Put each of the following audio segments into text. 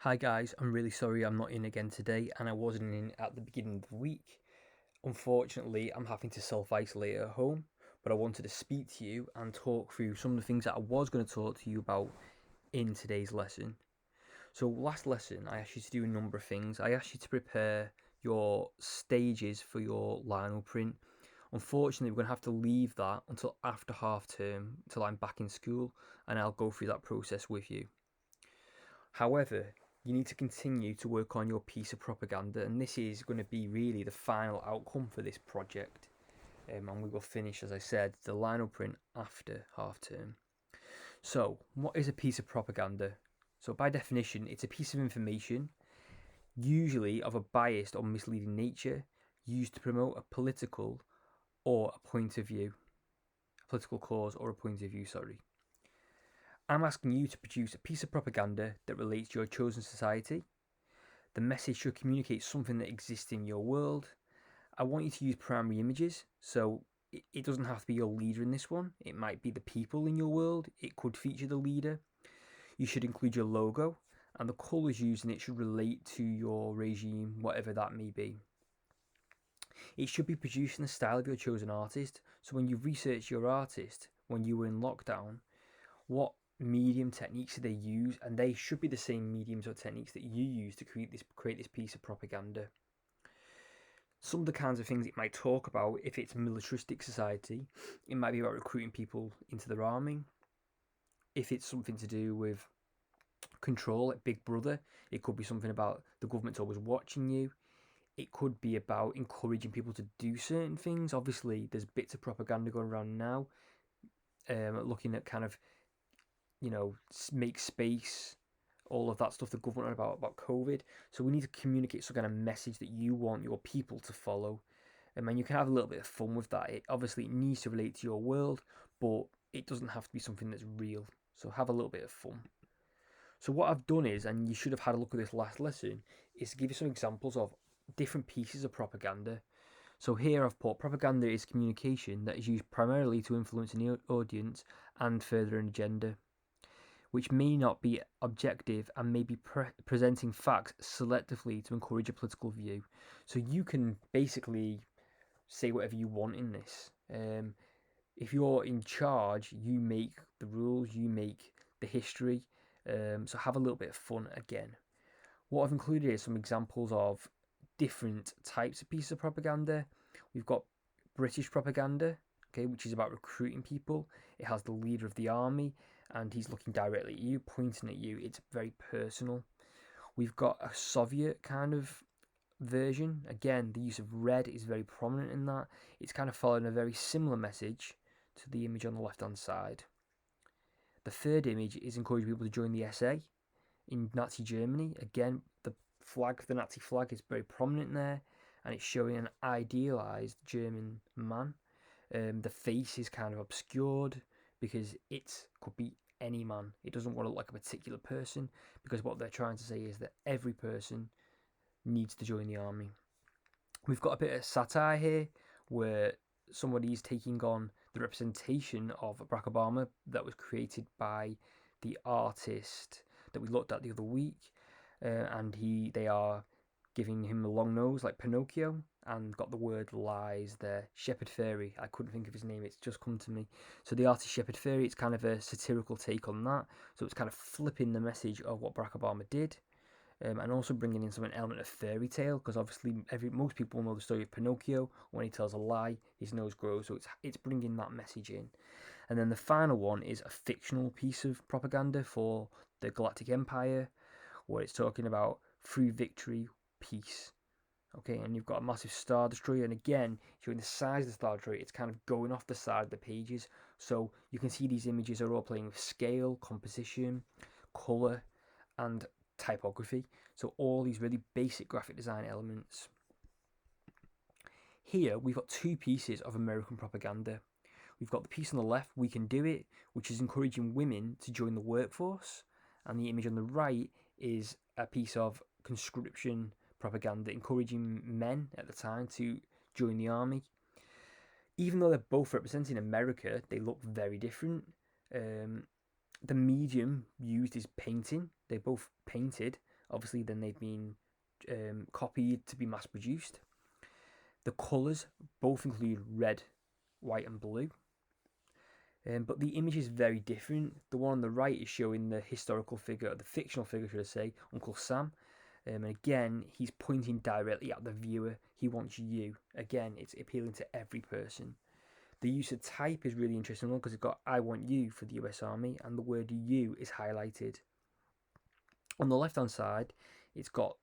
Hi guys, I'm really sorry I'm not in again today and I wasn't in at the beginning of the week. Unfortunately, I'm having to self-isolate at home, but I wanted to speak to you and talk through some of the things that I was going to talk to you about in today's lesson. So last lesson, I asked you to do a number of things. I asked you to prepare your stages for your lino print. Unfortunately, we're going to have to leave that until after half term, until I'm back in school, and I'll go through that process with you. However, you need to continue to work on your piece of propaganda, and this is going to be really the final outcome for this project. And we will finish, as I said, the lino print after half term. So, what is a piece of propaganda? So, by definition, it's a piece of information, usually of a biased or misleading nature, used to promote a political or a point of view, a political cause or a point of view, sorry. I'm asking you to produce a piece of propaganda that relates to your chosen society. The message should communicate something that exists in your world. I want you to use primary images, so it doesn't have to be your leader in this one. It might be the people in your world. It could feature the leader. You should include your logo, and the colours used in it should relate to your regime, whatever that may be. It should be produced in the style of your chosen artist. So when you research your artist, when you were in lockdown, what medium techniques do they use? And they should be the same mediums or techniques that you use to create this piece of propaganda. Some of the kinds of things it might talk about, if it's a militaristic society, it might be about recruiting people into their army. If it's something to do with control, like Big Brother, it could be something about the government's always watching you. It could be about encouraging people to do certain things. Obviously, there's bits of propaganda going around now, looking at kind of, make space, all of that stuff the government are about COVID. So we need to communicate some kind of message that you want your people to follow. And you can have a little bit of fun with that. It obviously needs to relate to your world, but it doesn't have to be something that's real. So have a little bit of fun. So what I've done is, and you should have had a look at this last lesson, is to give you some examples of different pieces of propaganda. So here I've put propaganda is communication that is used primarily to influence an audience and further an agenda, which may not be objective and may be presenting facts selectively to encourage a political view. So you can basically say whatever you want in this. If you're in charge, you make the rules, you make the history. So have a little bit of fun again. What I've included is some examples of different types of pieces of propaganda. We've got British propaganda, okay, which is about recruiting people. It has the leader of the army, and he's looking directly at you, pointing at you. It's very personal. We've got a Soviet kind of version. Again, the use of red is very prominent in that. It's kind of following a very similar message to the image on the left hand side. The third image is encouraging people to join the SA in Nazi Germany. Again, the Nazi flag is very prominent there, and it's showing an idealized German man. The face is kind of obscured because it could be any man. It doesn't want to look like a particular person, because what they're trying to say is that every person needs to join the army. We've got a bit of satire here where somebody's taking on the representation of Barack Obama that was created by the artist that we looked at the other week, and they are giving him a long nose like Pinocchio, and got the word lies there. Shepard Fairey, I couldn't think of his name, it's just come to me. So the artist Shepard Fairey, it's kind of a satirical take on that. So it's kind of flipping the message of what Barack Obama did, and also bringing in some element of fairy tale, because obviously most people know the story of Pinocchio. When he tells a lie, his nose grows. So it's bringing that message in. And then the final one is a fictional piece of propaganda for the Galactic Empire, where it's talking about through victory, peace. Okay, and you've got a massive Star Destroyer, and again, showing the size of the Star Destroyer, it's kind of going off the side of the pages. So you can see these images are all playing with scale, composition, colour, and typography. So all these really basic graphic design elements. Here, we've got two pieces of American propaganda. We've got the piece on the left, We Can Do It, which is encouraging women to join the workforce. And the image on the right is a piece of conscription propaganda, encouraging men at the time to join the army. Even though they're both representing America, they look very different. The medium used is painting. They both painted Obviously, then they've been copied to be mass produced. The colours both include red, white, and blue. But the image is very different. The one on the right is showing the historical figure, the fictional figure, should I say, Uncle Sam. And again, he's pointing directly at the viewer. He wants you. Again, it's appealing to every person. The use of type is really interesting because it's got I want you for the US Army, and the word you is highlighted. On the left hand side, it's got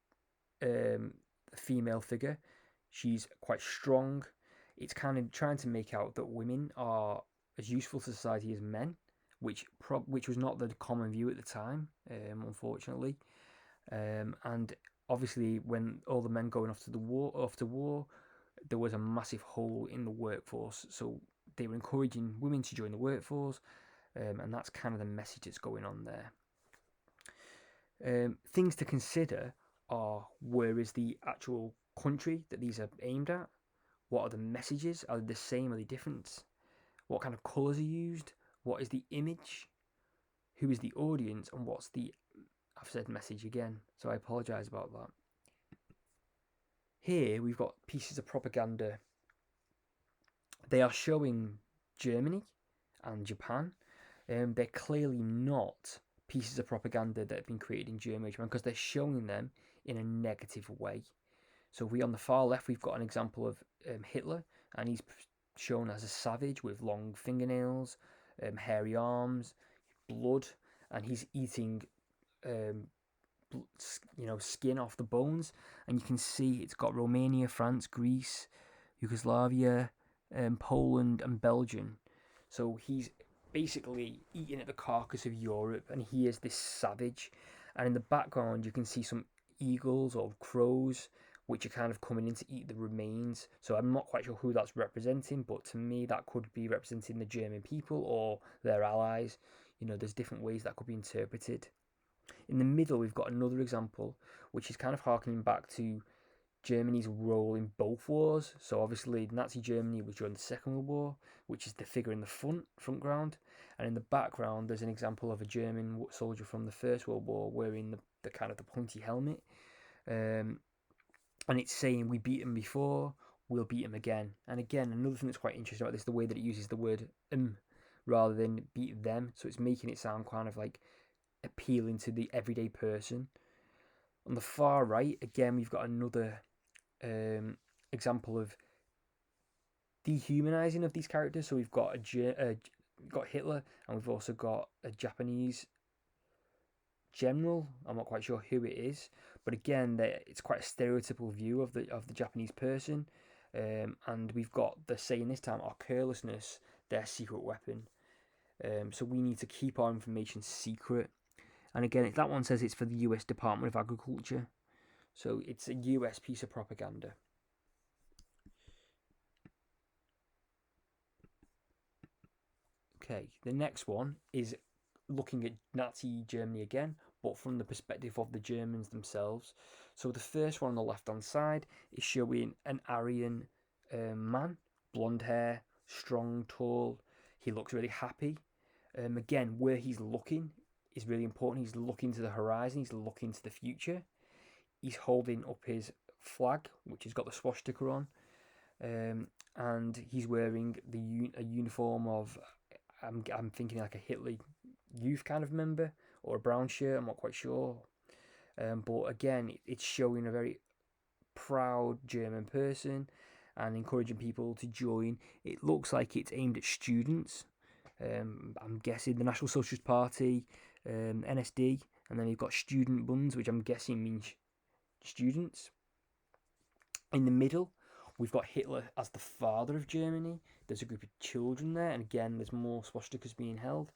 a female figure. She's quite strong. It's kind of trying to make out that women are as useful to society as men, which was not the common view at the time, unfortunately. And obviously, when all the men going off to war, there was a massive hole in the workforce. So they were encouraging women to join the workforce, and that's kind of the message that's going on there. Things to consider are where is the actual country that these are aimed at? What are the messages? Are they the same? Are they different? What kind of colours are used? What is the image? Who is the audience? And what's the, I've said message again, so I apologise about that. Here we've got pieces of propaganda. They are showing Germany and Japan. They're clearly not pieces of propaganda that have been created in Germany or Japan because they're showing them in a negative way. So on the far left, we've got an example of Hitler, and he's shown as a savage with long fingernails, hairy arms, blood, and he's eating skin off the bones. And you can see it's got Romania, France, Greece, Yugoslavia, Poland, and Belgium. So he's basically eating at the carcass of Europe, and he is this savage. And in the background, you can see some eagles or crows, which are kind of coming in to eat the remains. So I'm not quite sure who that's representing, but to me, that could be representing the German people or their allies. There's different ways that could be interpreted. In the middle, we've got another example, which is kind of harkening back to Germany's role in both wars. So obviously, Nazi Germany was during the Second World War, which is the figure in the front ground, and in the background, there's an example of a German soldier from the First World War wearing the kind of the pointy helmet, and it's saying we beat them before, we'll beat them again. And again, another thing that's quite interesting about this is the way that it uses the word rather than beat them. So it's making it sound kind of like appealing to the everyday person. On the far right, again, we've got another example of dehumanizing of these characters. So we've got got Hitler, and we've also got a Japanese general. I'm not quite sure who it is, but again, it's quite a stereotypical view of the Japanese person. And we've got the saying this time: our carelessness, their secret weapon. So we need to keep our information secret. And again, that one says it's for the US Department of Agriculture. So it's a US piece of propaganda. Okay, the next one is looking at Nazi Germany again, but from the perspective of the Germans themselves. So the first one on the left-hand side is showing an Aryan man, blonde hair, strong, tall. He looks really happy. Again, where he's looking is really important. He's looking to the horizon. He's looking to the future. He's holding up his flag, which has got the swastika on, and he's wearing a uniform of, I'm thinking like a Hitler Youth kind of member, or a brown shirt. I'm not quite sure, but again, it's showing a very proud German person and encouraging people to join. It looks like it's aimed at students. I'm guessing the National Socialist Party, NSD, and then you've got student buns, which I'm guessing means students. In the middle, we've got Hitler as the father of Germany. There's a group of children there, and again, there's more swastikas being held.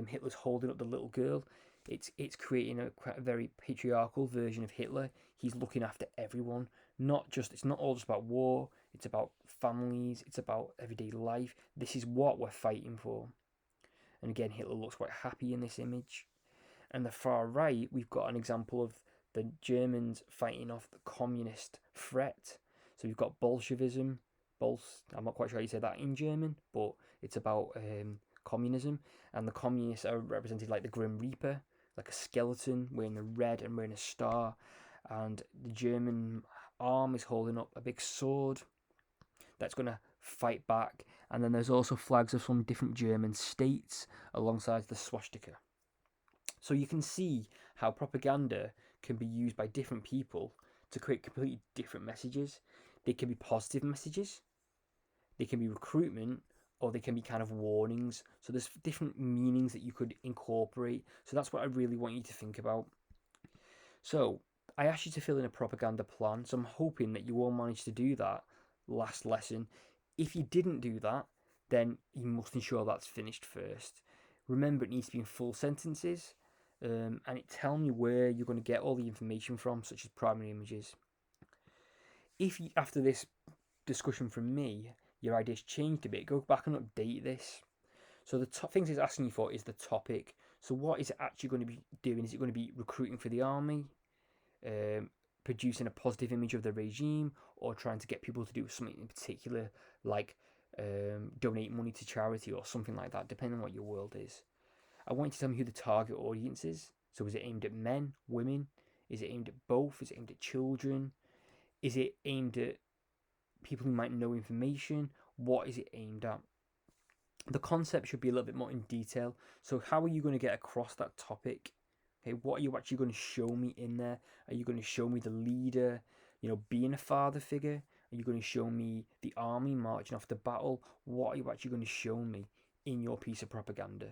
Hitler's holding up the little girl. It's creating a very patriarchal version of Hitler. He's looking after everyone. It's not all just about war. It's about families. It's about everyday life. This is what we're fighting for. And again, Hitler looks quite happy in this image. And the far right, we've got an example of the Germans fighting off the communist threat. So we've got Bolshevism. I'm not quite sure how you say that in German, but it's about communism. And the communists are represented like the Grim Reaper, like a skeleton wearing the red and wearing a star, and the German arm is holding up a big sword that's going to fight back. And then there's also flags of some different German states alongside the swastika. So you can see how propaganda can be used by different people to create completely different messages. They can be positive messages, they can be recruitment, or they can be kind of warnings. So there's different meanings that you could incorporate. So that's what I really want you to think about. So I asked you to fill in a propaganda plan. So I'm hoping that you all managed to do that last lesson. If you didn't do that, then you must ensure that's finished first. Remember, it needs to be in full sentences, and it tell me where you're going to get all the information from, such as primary images. If you, after this discussion from me, your ideas changed a bit, go back and update this. So the top things it's asking you for is the topic. So what is it actually going to be doing? Is it going to be recruiting for the army, producing a positive image of the regime, or trying to get people to do something in particular, like donate money to charity or something like that, depending on what your world is? I want you to tell me who the target audience is. So is it aimed at men, women? Is it aimed at both? Is it aimed at children? Is it aimed at people who might know information? What is it aimed at? The concept should be a little bit more in detail. So how are you going to get across that topic? Okay, what are you actually going to show me in there? Are you going to show me the leader, being a father figure? Are you going to show me the army marching off to battle? What are you actually going to show me in your piece of propaganda?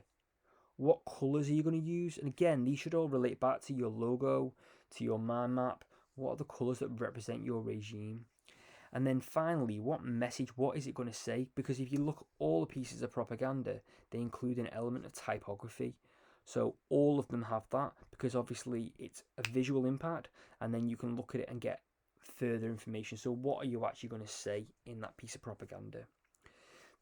What colours are you going to use? And again, these should all relate back to your logo, to your mind map. What are the colours that represent your regime? And then finally, what message, what is it going to say? Because if you look at all the pieces of propaganda, they include an element of typography. So all of them have that, because obviously it's a visual impact, and then you can look at it and get further information. So what are you actually going to say in that piece of propaganda?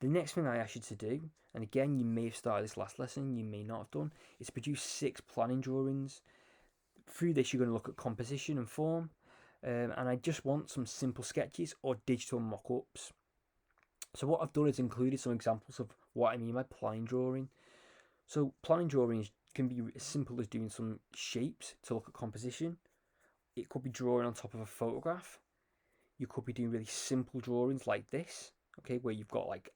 The next thing I asked you to do, and again, you may have started this last lesson, you may not have done, is produce 6 planning drawings. Through this, you're going to look at composition and form, and I just want some simple sketches or digital mock-ups. So what I've done is included some examples of what I mean by planning drawing. So planning drawings can be as simple as doing some shapes to look at composition. It could be drawing on top of a photograph. You could be doing really simple drawings like this, okay, where you've got like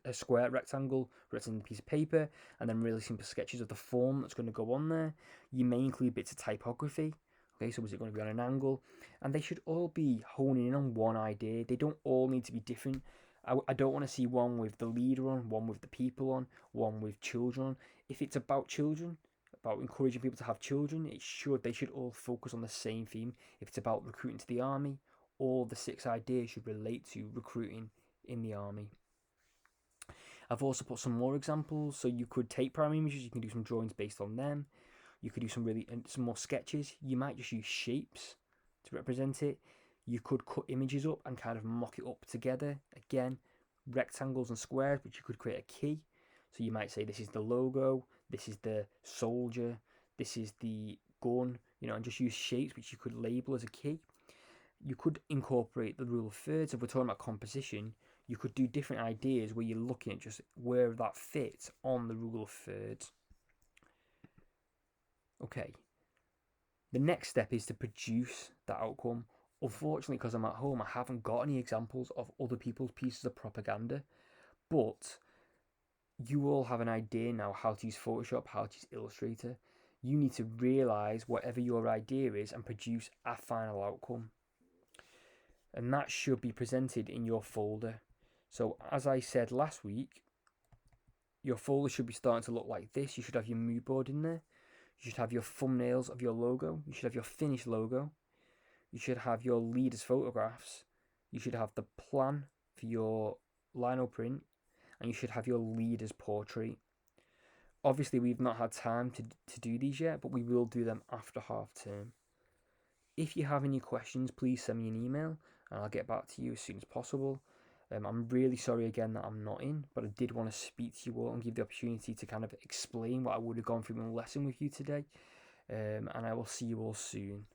a square rectangle written on a piece of paper, and then really simple sketches of the form that's going to go on there. You may include bits of typography. Okay, so is it going to be on an angle? And they should all be honing in on one idea. They don't all need to be different. I don't want to see one with the leader on, one with the people on, one with children on. If it's about children, about encouraging people to have children, they should all focus on the same theme. If it's about recruiting to the army, all the 6 ideas should relate to recruiting in the army. I've also put some more examples. So you could take primary images, you can do some drawings based on them. You could do some more sketches. You might just use shapes to represent it. You could cut images up and kind of mock it up together. Again, rectangles and squares, but you could create a key. So you might say this is the logo, this is the soldier, this is the gun, and just use shapes which you could label as a key. You could incorporate the rule of thirds. If we're talking about composition, you could do different ideas where you're looking at just where that fits on the rule of thirds. Okay, the next step is to produce that outcome. Unfortunately, because I'm at home, I haven't got any examples of other people's pieces of propaganda, but you all have an idea now how to use Photoshop, how to use Illustrator. You need to realise whatever your idea is and produce a final outcome. And that should be presented in your folder. So as I said last week, your folder should be starting to look like this. You should have your mood board in there. You should have your thumbnails of your logo. You should have your finished logo. You should have your leaders' photographs. You should have the plan for your lino print. And you should have your leader's portrait. Obviously, we've not had time to do these yet, but we will do them after half term. If you have any questions, please send me an email and I'll get back to you as soon as possible. I'm really sorry again that I'm not in, but I did want to speak to you all and give the opportunity to kind of explain what I would have gone through in a lesson with you today. And I will see you all soon.